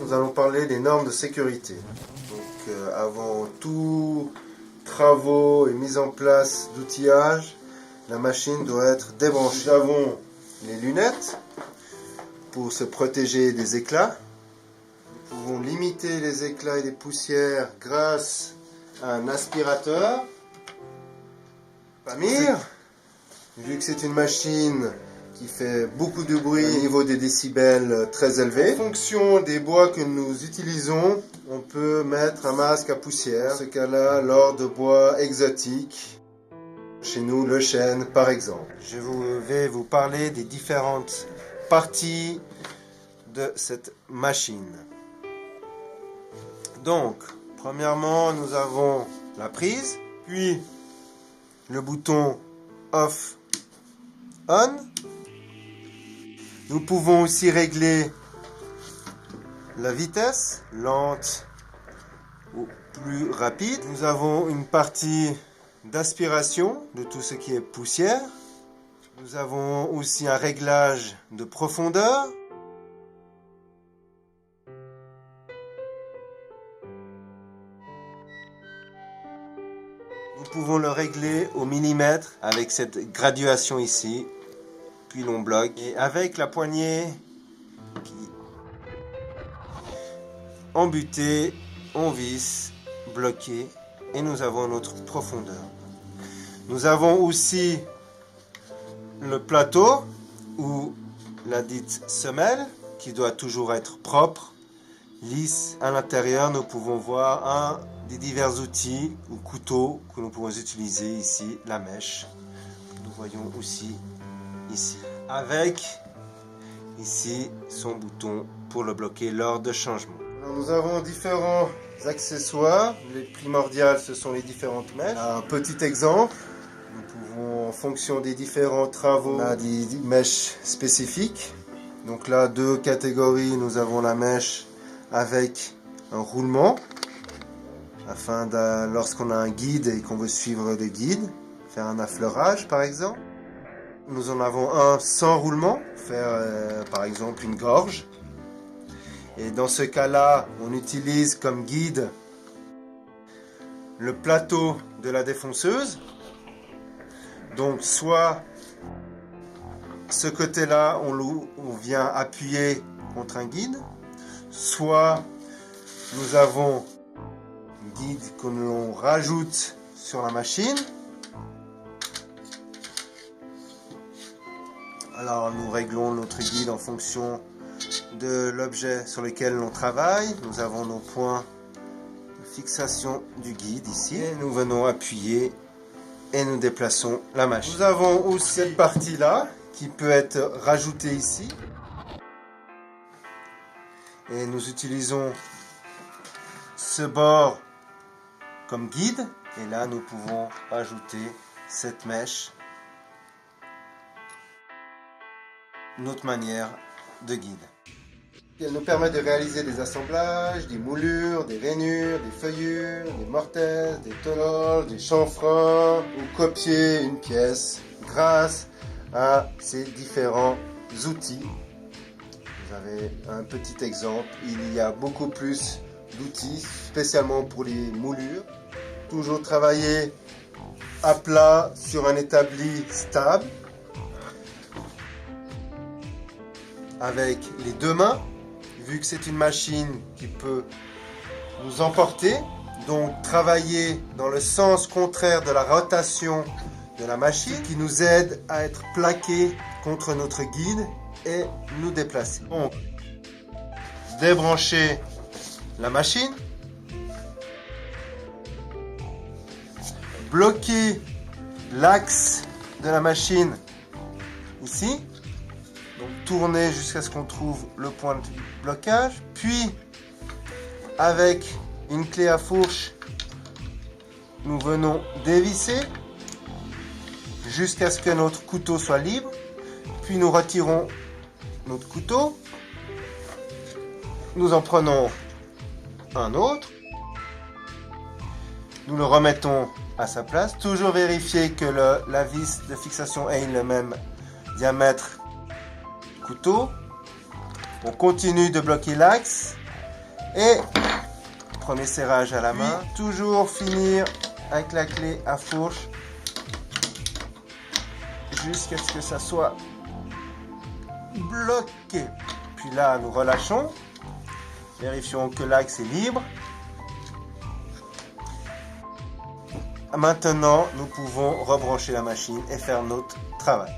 Nous allons parler des normes de sécurité. Donc, avant tout travaux et mise en place d'outillage, la machine doit être débranchée. Nous avons les lunettes pour se protéger des éclats. Nous pouvons limiter les éclats et les poussières grâce à un aspirateur. Pamir, vu que c'est une machine qui fait beaucoup de bruit au niveau des décibels très élevés. En fonction des bois que nous utilisons, on peut mettre un masque à poussière. Dans ce cas-là, lors de bois exotiques, chez nous le chêne par exemple. Je vais vous parler des différentes parties de cette machine. Donc, premièrement, nous avons la prise, puis le bouton off, on. Nous pouvons aussi régler la vitesse, lente ou plus rapide. Nous avons une partie d'aspiration de tout ce qui est poussière. Nous avons aussi un réglage de profondeur. Nous pouvons le régler au millimètre avec cette graduation ici. Puis l'on bloque. Et avec la poignée qui embutée, on visse, bloqué. Et nous avons notre profondeur. Nous avons aussi le plateau ou la dite semelle qui doit toujours être propre, lisse. À l'intérieur, nous pouvons voir un des divers outils ou couteaux que nous pouvons utiliser ici, la mèche. Nous voyons aussi ici. Avec ici son bouton pour le bloquer lors de changement. Alors, nous avons différents accessoires. Les primordiales, ce sont les différentes mèches. Un petit exemple. Nous pouvons, en fonction des différents travaux, on a des mèches spécifiques. Donc là, deux catégories. Nous avons la mèche avec un roulement, afin de, lorsqu'on a un guide et qu'on veut suivre le guide, faire un affleurage par exemple. Nous en avons un sans roulement, faire par exemple une gorge. Et dans ce cas-là, on utilise comme guide le plateau de la défonceuse. Donc soit ce côté-là, on vient appuyer contre un guide, soit nous avons un guide que l'on rajoute sur la machine. Alors nous réglons notre guide en fonction de l'objet sur lequel l'on travaille. Nous avons nos points de fixation du guide ici. Et nous venons appuyer et nous déplaçons la machine. Nous avons aussi cette partie-là qui peut être rajoutée ici. Et nous utilisons ce bord comme guide. Et là nous pouvons ajouter cette mèche. Notre manière de guide. Elle nous permet de réaliser des assemblages, des moulures, des rainures, des feuillures, des mortaises, des tôles, des chanfreins ou copier une pièce grâce à ces différents outils. Vous avez un petit exemple. Il y a beaucoup plus d'outils spécialement pour les moulures. Toujours travailler à plat sur un établi stable. Avec les deux mains, vu que c'est une machine qui peut nous emporter, donc travailler dans le sens contraire de la rotation de la machine qui nous aide à être plaqué contre notre guide et nous déplacer. Donc, débrancher la machine, bloquer l'axe de la machine ici. Donc tourner jusqu'à ce qu'on trouve le point de blocage, puis avec une clé à fourche, nous venons dévisser jusqu'à ce que notre couteau soit libre, puis nous retirons notre couteau, nous en prenons un autre, nous le remettons à sa place, toujours vérifier que la vis de fixation ait le même diamètre couteau, On continue de bloquer l'axe et premier serrage à la main. Toujours finir avec la clé à fourche jusqu'à ce que ça soit bloqué. Puis là, nous relâchons. Vérifions que l'axe est libre. Maintenant, nous pouvons rebrancher la machine et faire notre travail.